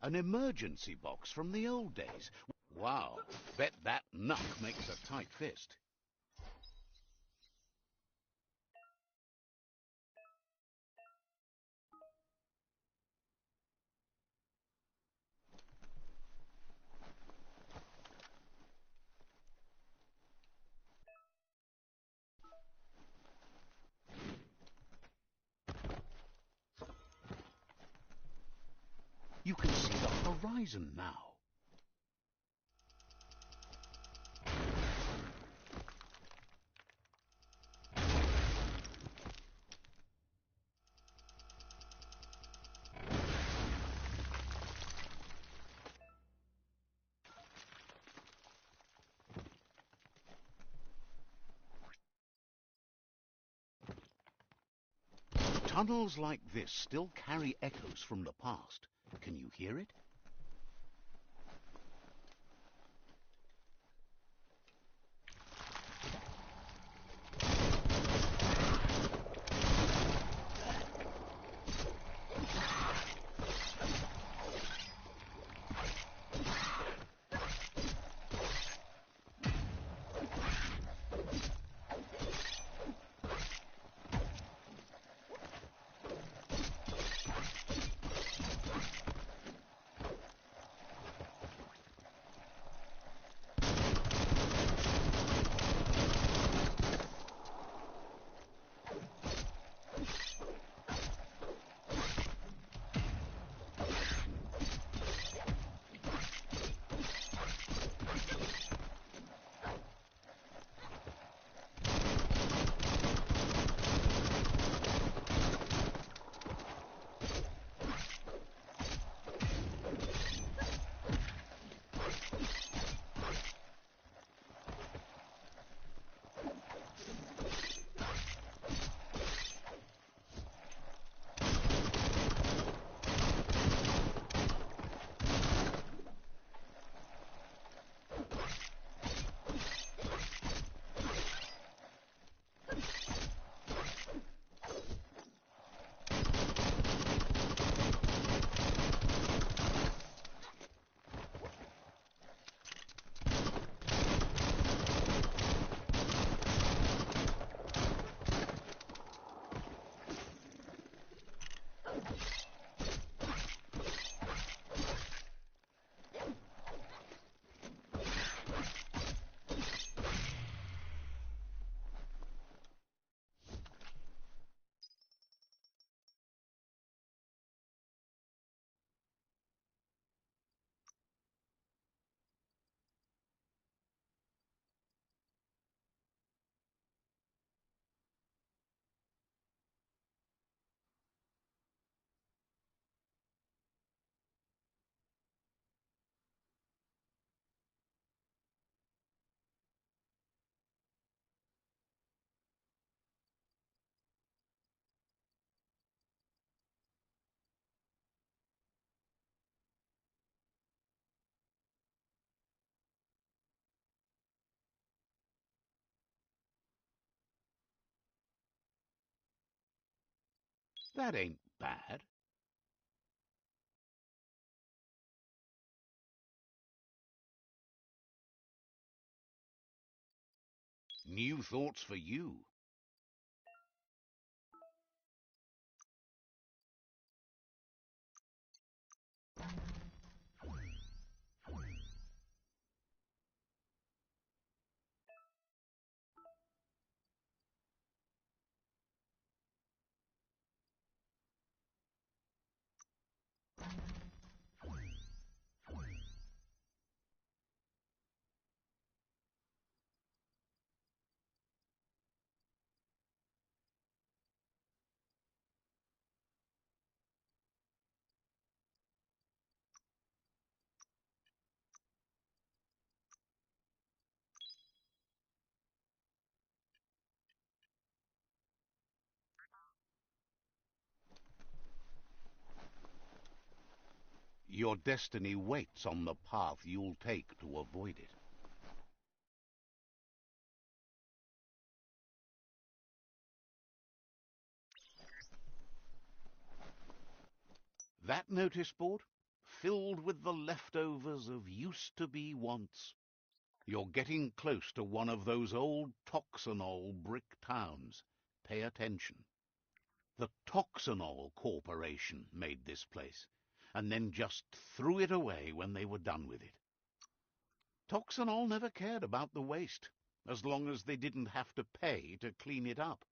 An emergency box from the old days. Wow, bet that knuck makes a tight fist. You can see the horizon now. Tunnels like this still carry echoes from the past. Can you hear it? That ain't bad. New thoughts for you. Your destiny waits on the path you'll take to avoid it. That notice board? filled with the leftovers of used-to-be once. You're getting close to one of those old Toxanol brick towns. Pay attention. The Toxanol Corporation made this place, and then just threw it away when they were done with it. Toxanol never cared about the waste, as long as they didn't have to pay to clean it up.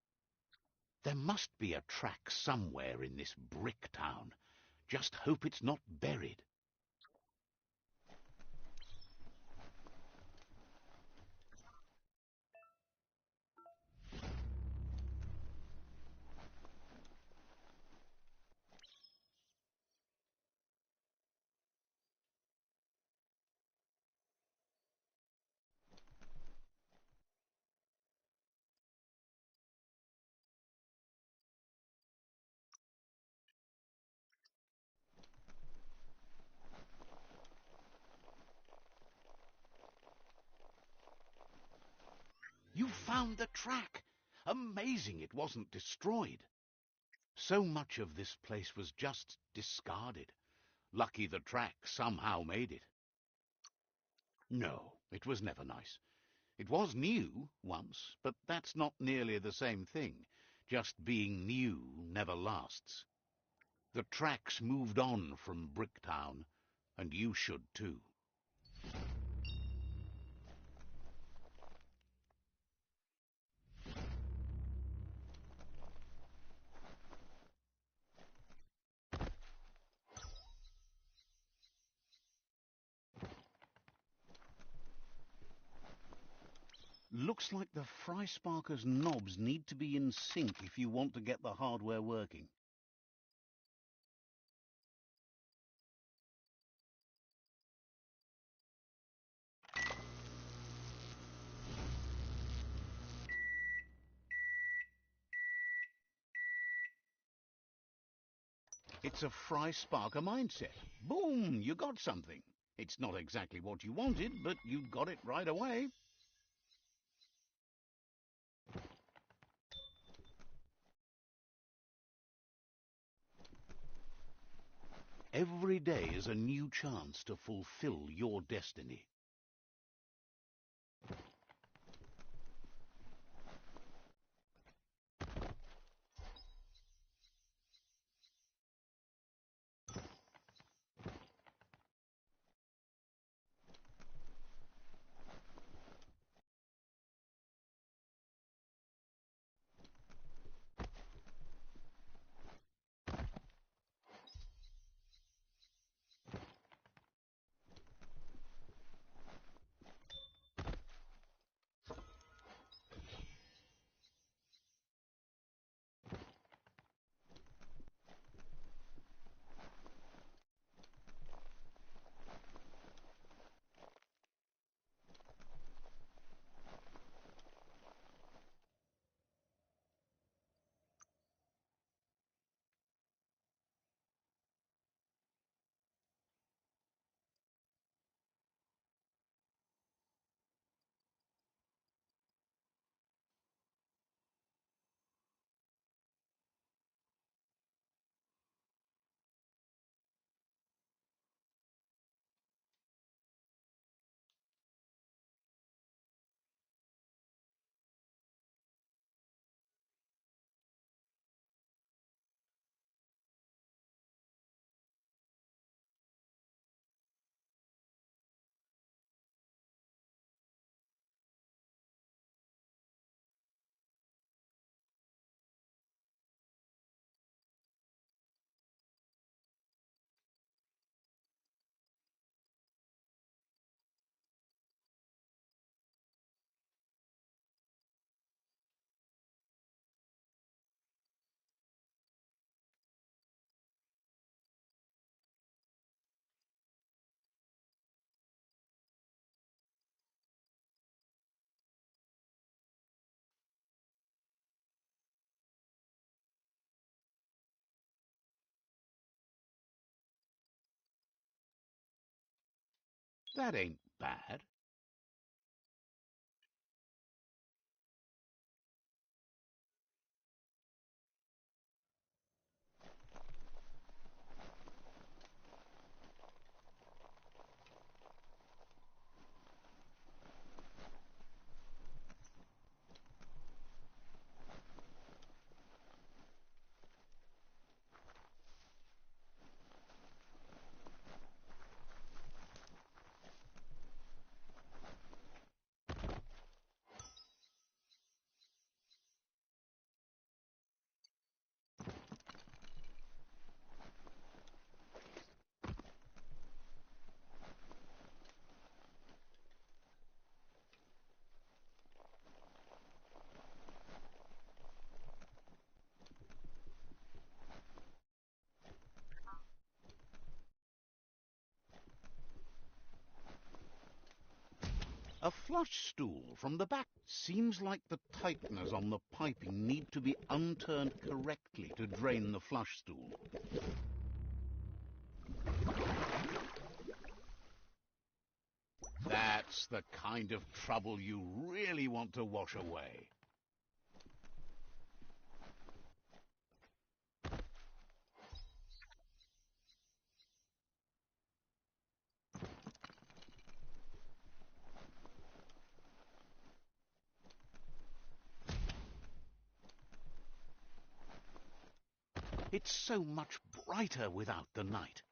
There must be a track somewhere in this brick town. Just hope it's not buried. You found the track! Amazing it wasn't destroyed. So much of this place was just discarded. Lucky the track somehow made it. No, it was never nice. It was new once, but that's not nearly the same thing. Just being new never lasts. The track's moved on from Bricktown, and you should too. Looks like the Fry Sparker's knobs need to be in sync if you want to get the hardware working. It's a Fry Sparker mindset. Boom, you got something. It's not exactly what you wanted, but you got it right away. Every day is a new chance to fulfill your destiny. That ain't bad. A flush stool from the back. Seems like the tighteners on the piping need to be unturned correctly to drain the flush stool. That's the kind of trouble you really want to wash away. It's so much brighter without the night.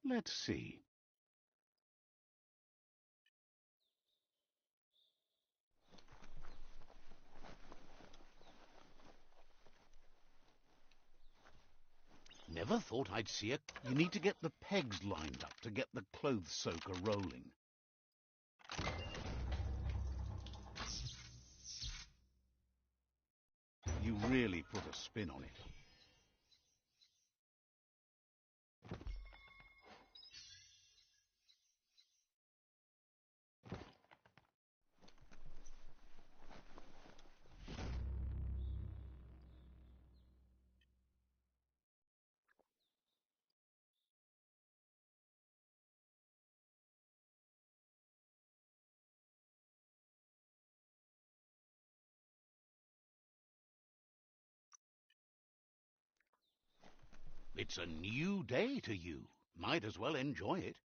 Let's see. Never thought I'd see it. You need to get the pegs lined up to get the clothes soaker rolling. You really put a spin on it. It's a new day to you. Might as well enjoy it.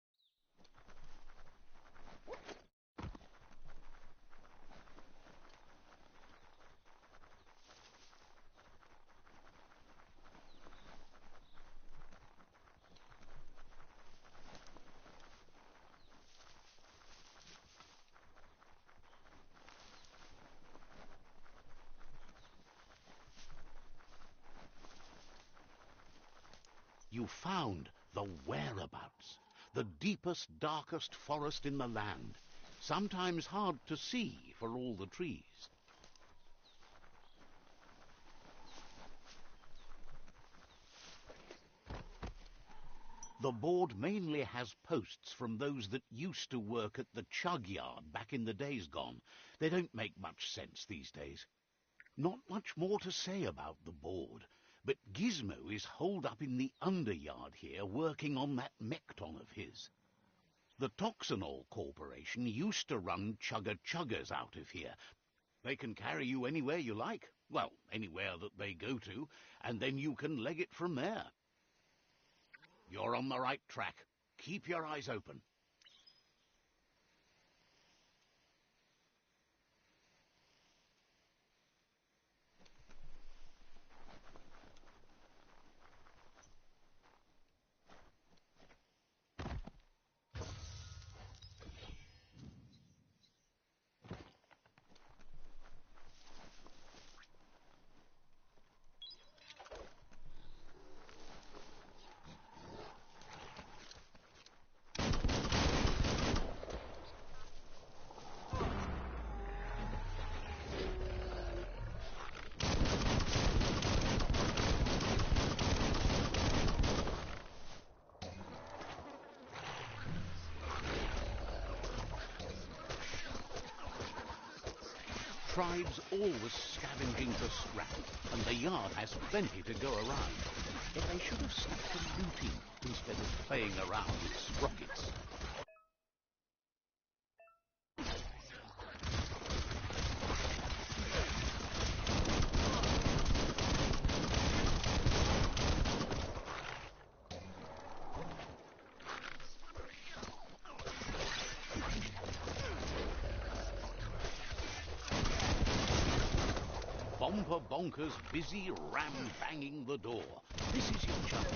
You found the whereabouts, the deepest, darkest forest in the land, sometimes hard to see for all the trees. The board mainly has posts from those that used to work at the chug yard back in the days gone. They don't make much sense these days. Not much more to say about the board, but Gizmo is holed up in the underyard here working on that mekton of his. The Toxanol Corporation used to run chugger-chuggers out of here. They can carry you anywhere you like. Well, anywhere that they go to, and then you can leg it from there. You're on the right track. Keep your eyes open. Tribes always scavenging for scrap, and the yard has plenty to go around. But they should have stuck to looting instead of playing around with sprockets. Bomper Bonker's busy ram-banging the door. This is your chance.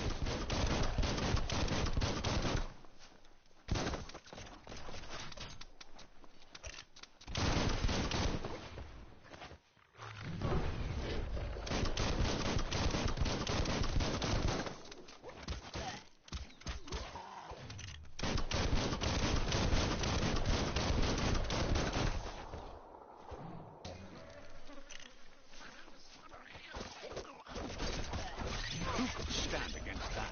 Who could stand against that?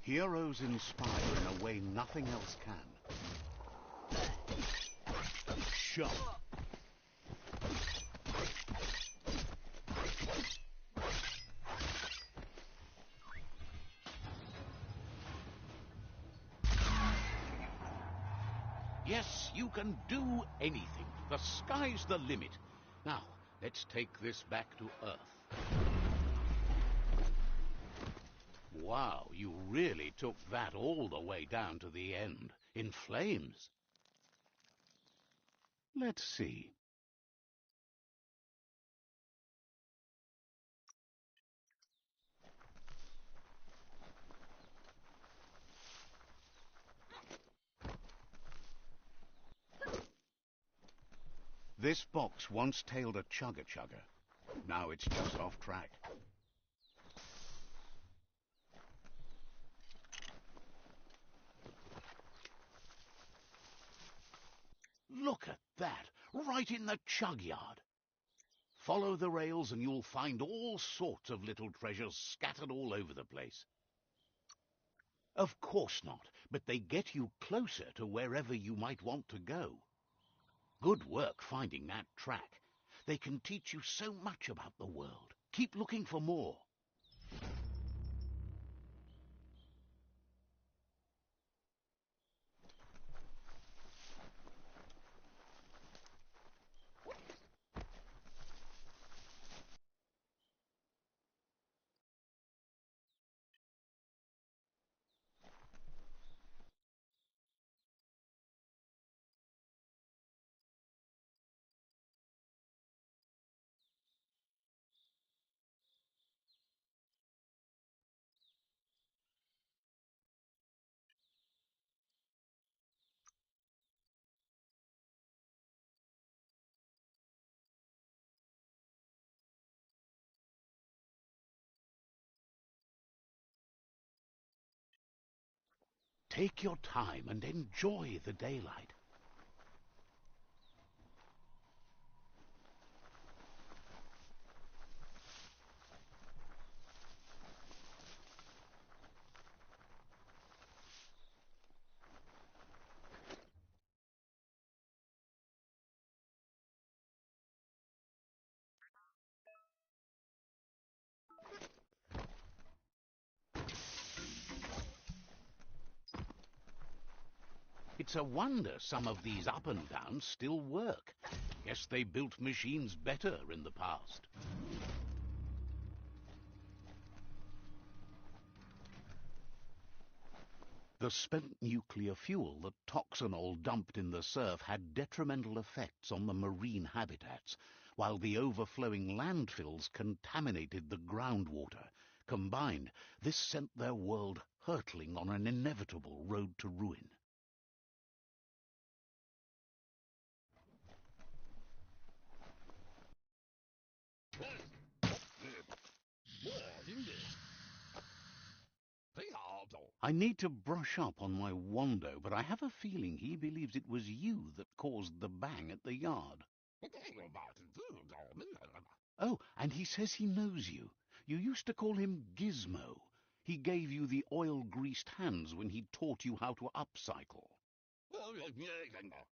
Heroes inspire in a way nothing else can. Shut. Yes, you can do anything. The sky's the limit. Now, let's take this back to Earth. Wow, you really took that all the way down to the end, in flames. Let's see. This box once tailed a chugger-chugger. Now it's just off track. Look at that, right in the chug yard. Follow the rails and you'll find all sorts of little treasures scattered all over the place. Of course not, but they get you closer to wherever you might want to go. Good work finding that track. They can teach you so much about the world. Keep looking for more. Take your time and enjoy the daylight. It's a wonder some of these up and downs still work. Guess they built machines better in the past. The spent nuclear fuel that Toxanol dumped in the surf had detrimental effects on the marine habitats, while the overflowing landfills contaminated the groundwater. Combined, this sent their world hurtling on an inevitable road to ruin. I need to brush up on my Wando, but I have a feeling he believes it was you that caused the bang at the yard. Oh, and he says he knows you. You used to call him Gizmo. He gave you the oil-greased hands when he taught you how to upcycle.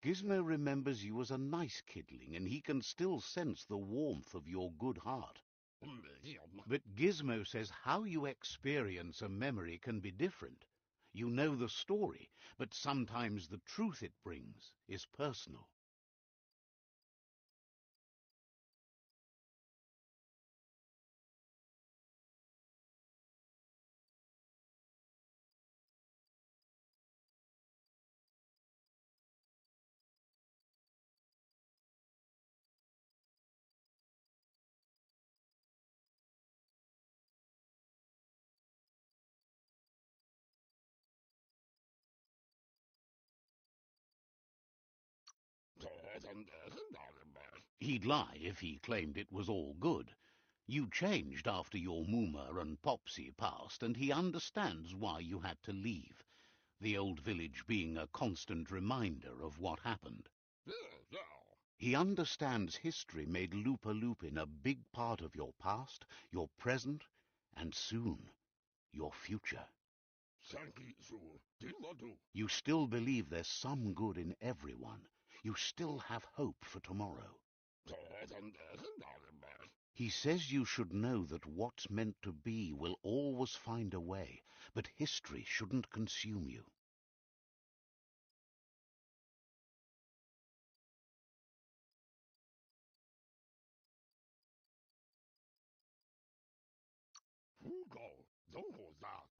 Gizmo remembers you as a nice kidling, and he can still sense the warmth of your good heart. But Gizmo says how you experience a memory can be different. You know the story, but sometimes the truth it brings is personal. He'd lie if he claimed it was all good. You changed after your Mooma and Popsy passed, and he understands why you had to leave, the old village being a constant reminder of what happened. He understands history made Lupa-Lupin a big part of your past, your present, and soon, your future. You still believe there's some good in everyone. You still have hope for tomorrow. He says you should know that what's meant to be will always find a way, but history shouldn't consume you.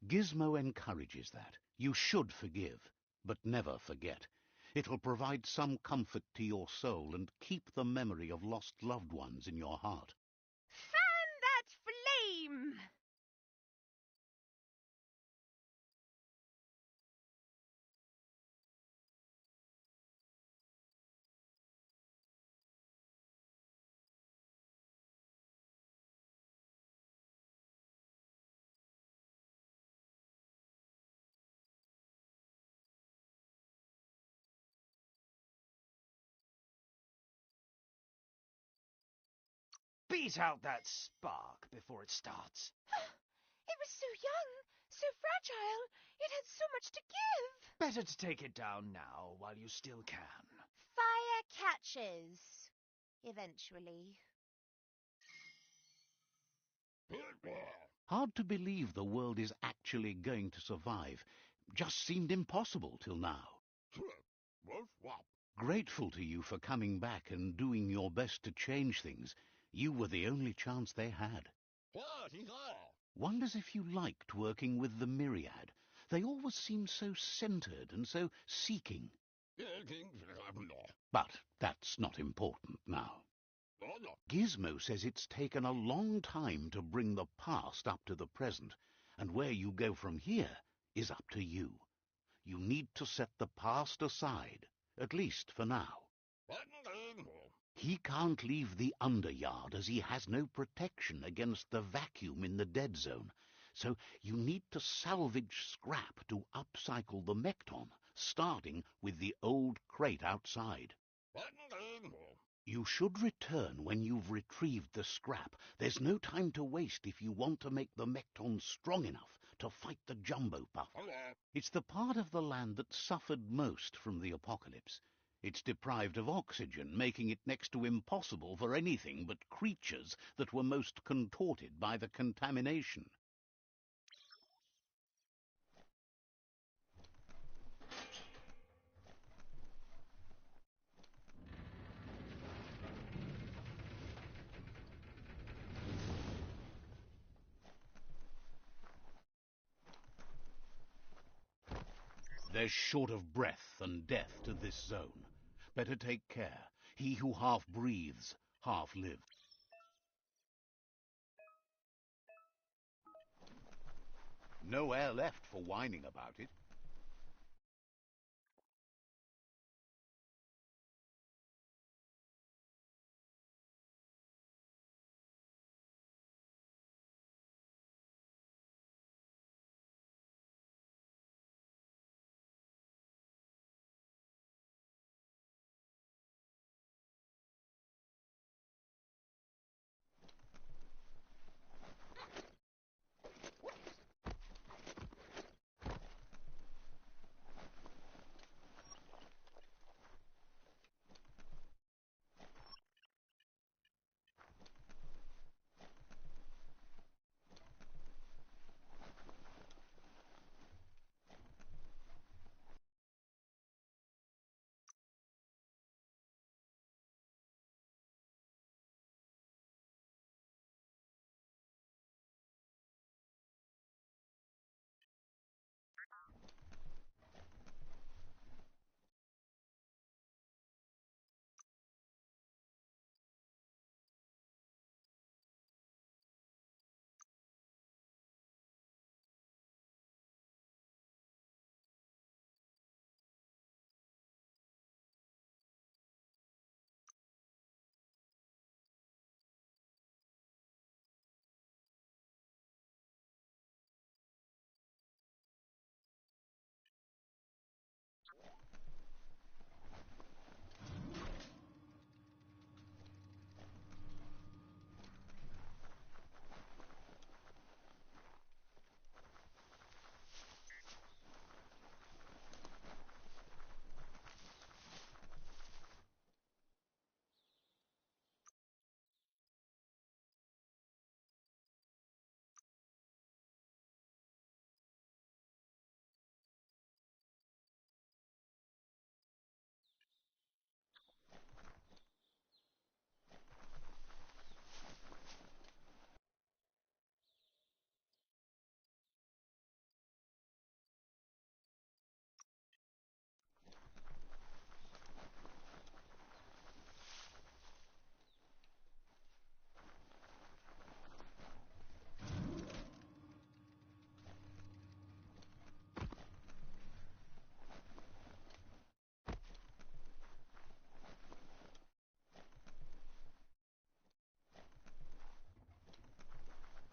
Gizmo encourages that. You should forgive, but never forget. It'll provide some comfort to your soul and keep the memory of lost loved ones in your heart. Fan that flame! Beat out that spark before it starts. It was so young, so fragile. It had so much to give. Better to take it down now while you still can. Fire catches. Eventually. Hard to believe the world is actually going to survive. Just seemed impossible till now. Grateful to you for coming back and doing your best to change things. You were the only chance they had. Wonders if you liked working with the Myriad. They always seemed so centered and so seeking. But that's not important now. Gizmo says it's taken a long time to bring the past up to the present, and where you go from here is up to you. You need to set the past aside, at least for now. He can't leave the underyard as he has no protection against the vacuum in the dead zone, so you need to salvage scrap to upcycle the Mekton, starting with the old crate outside. You should return when you've retrieved the scrap. There's no time to waste if you want to make the Mekton strong enough to fight the Jumbo Puff. It's the part of the land that suffered most from the apocalypse. It's deprived of oxygen, making it next to impossible for anything but creatures that were most contorted by the contamination. There's short of breath and death to this zone. Better take care. He who half breathes, half lives. No air left for whining about it.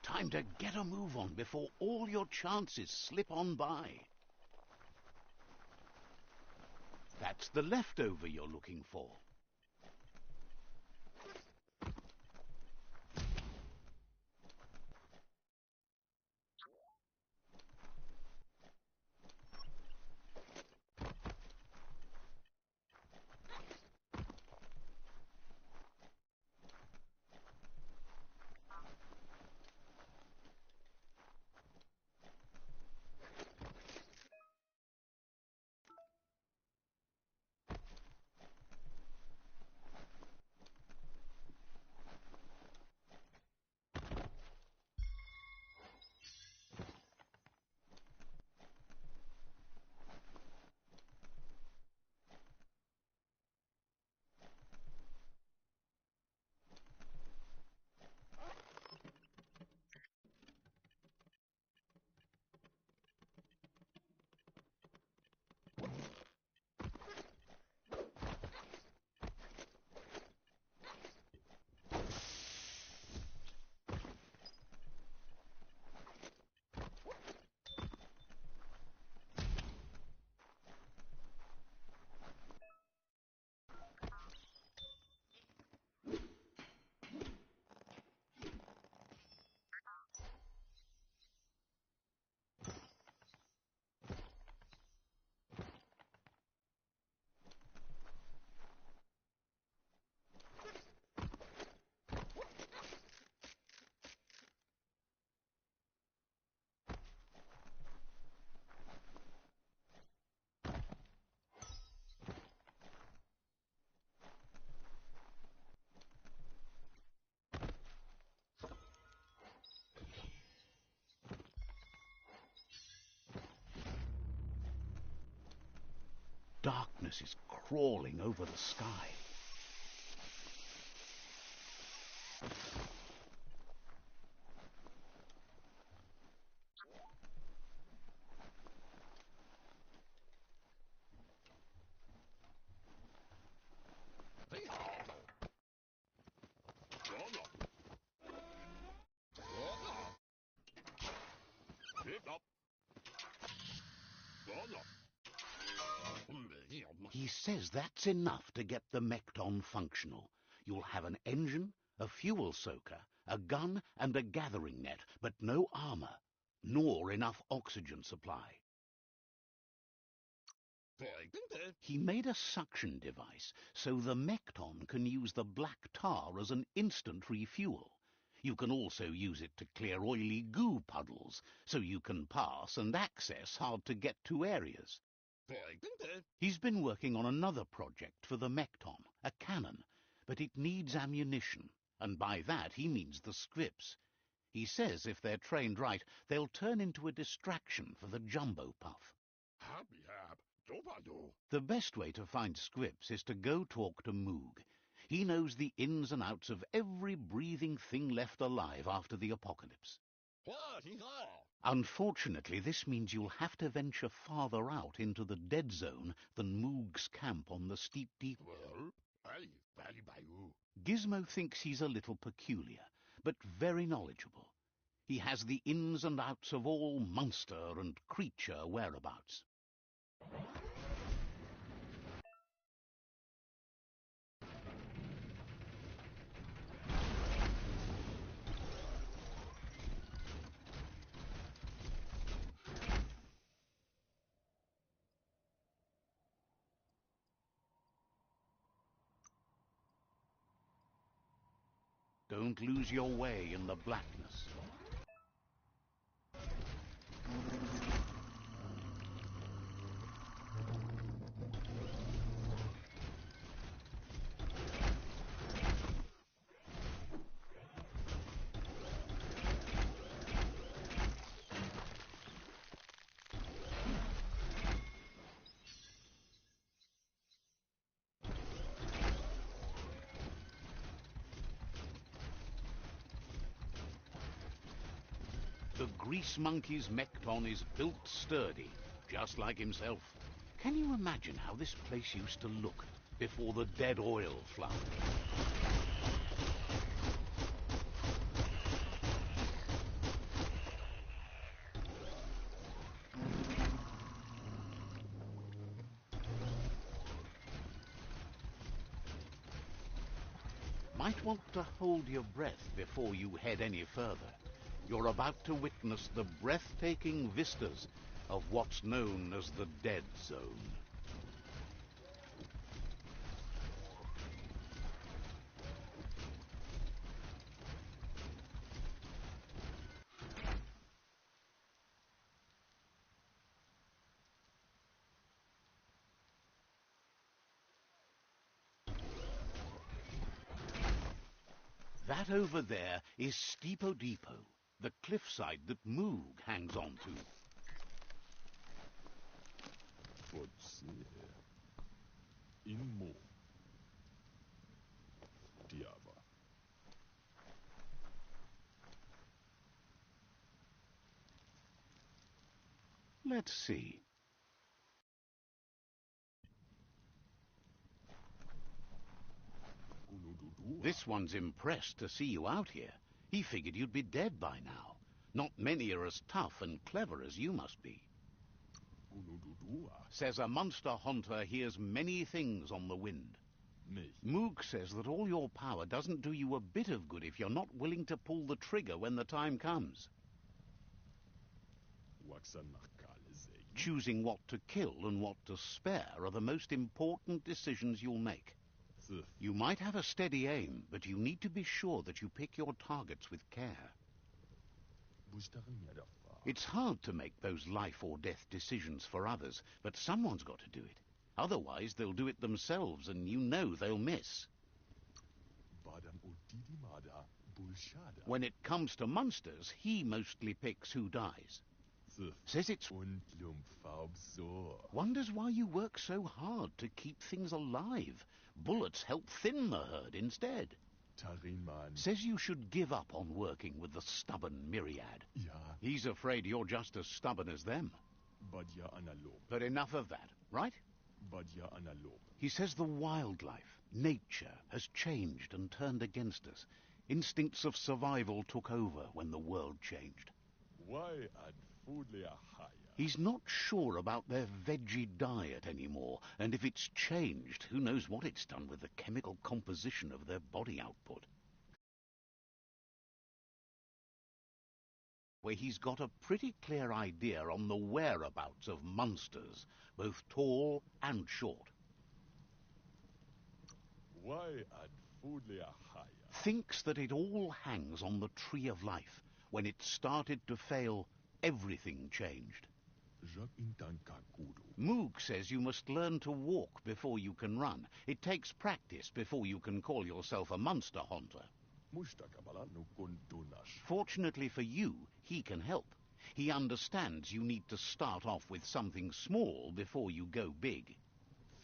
Time to get a move on before all your chances slip on by. That's the leftover you're looking for. Darkness is crawling over the sky. He says that's enough to get the Mekton functional. You'll have an engine, a fuel soaker, a gun, and a gathering net, but no armor, nor enough oxygen supply. He made a suction device so the Mekton can use the black tar as an instant refuel. You can also use it to clear oily goo puddles, so you can pass and access hard-to-get-to areas. He's been working on another project for the Mekton, a cannon, but it needs ammunition, and by that he means the scripts. He says if they're trained right, they'll turn into a distraction for the jumbo puff. The best way to find scripts is to go talk to Moog. He knows the ins and outs of every breathing thing left alive after the apocalypse. Unfortunately, this means you'll have to venture farther out into the dead zone than Moog's camp on the steep deep. Gizmo thinks he's a little peculiar, but very knowledgeable. He has the ins and outs of all monster and creature whereabouts. Don't lose your way in the blackness. The grease monkey's Mekton is built sturdy, just like himself. Can you imagine how this place used to look before the dead oil flood? Might want to hold your breath before you head any further. You're about to witness the breathtaking vistas of what's known as the Dead Zone. That over there is Steepo Depot, the cliffside that Moog hangs on to. Let's see. This one's impressed to see you out here. He figured you'd be dead by now. Not many are as tough and clever as you must be. Says a monster hunter hears many things on the wind. Moog says that all your power doesn't do you a bit of good if you're not willing to pull the trigger when the time comes. Choosing what to kill and what to spare are the most important decisions you'll make. You might have a steady aim, but you need to be sure that you pick your targets with care. It's hard to make those life or death decisions for others, but someone's got to do it. Otherwise, they'll do it themselves, and you know they'll miss. When it comes to monsters, he mostly picks who dies. Says it's... und Lumpfaubsor. Wonders why you work so hard to keep things alive. Bullets help thin the herd instead. Tarinman. Says you should give up on working with the stubborn myriad. Ja, He's afraid you're just as stubborn as them. but ja analog. But enough of that, right? But ja analog. He says the wildlife, nature, has changed and turned against us. Instincts of survival took over when the world changed. Why ad foodlia haya? He's not sure about their veggie diet anymore, and if it's changed, who knows what it's done with the chemical composition of their body output. Where he's got a pretty clear idea on the whereabouts of monsters, both tall and short. Why ad foodlia haya? Thinks that it all hangs on the tree of life. When it started to fail, everything changed. Jacques intan kakuru. Moog says you must learn to walk before you can run. It takes practice before you can call yourself a monster hunter. Mustakabala no kuntunash. Fortunately for you, he can help. He understands you need to start off with something small before you go big.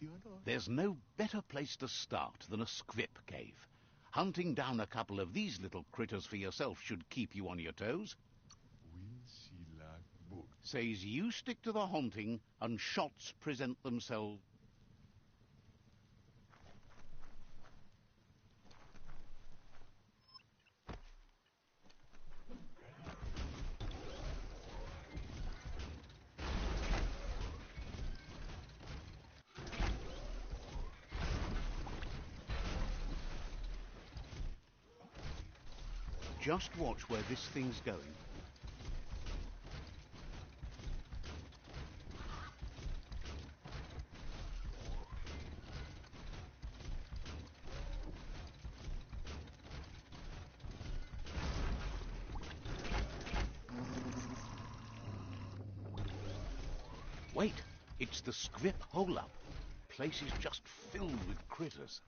Theodore? There's no better place to start than a squip cave. Hunting down a couple of these little critters for yourself should keep you on your toes. Winsilak book. Says you stick to the hunting and shots present themselves. Just watch where this thing's going. Wait, it's the scrip hole-up. Place is just filled with critters.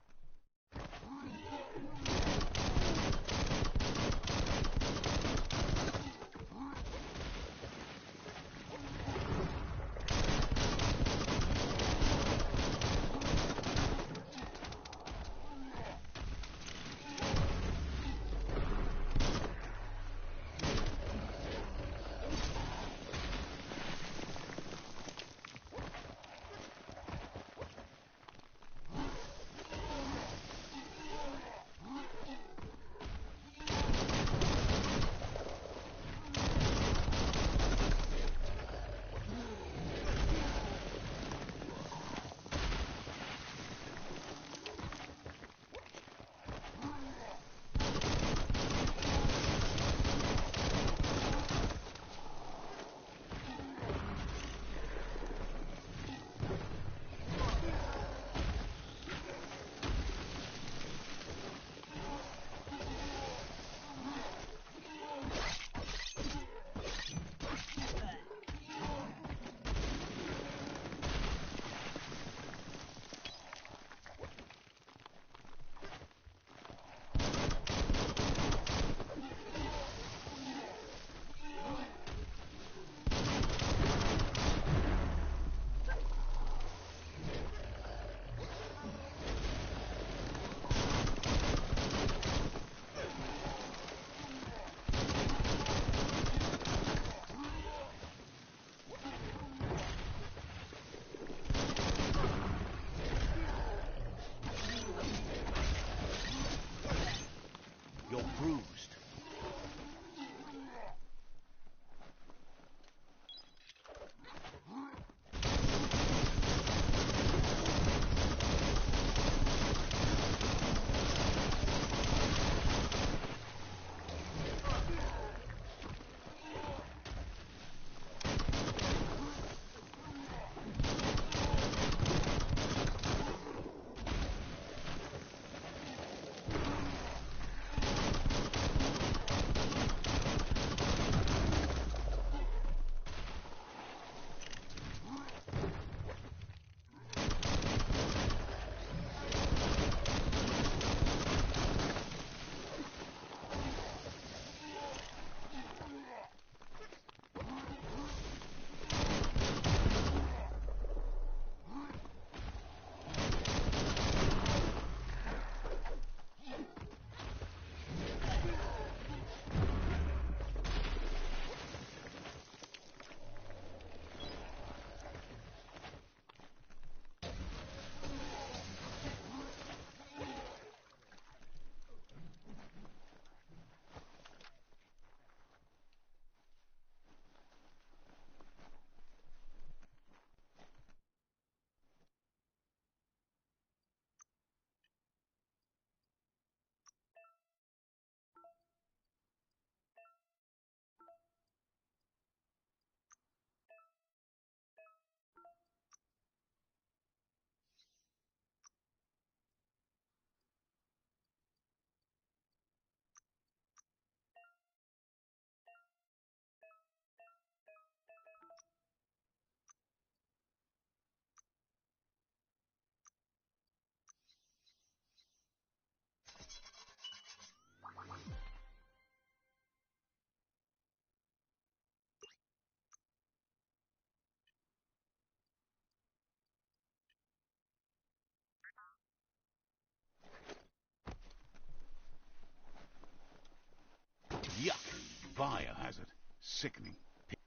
Biohazard. Sickening.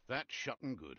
That's shut and good.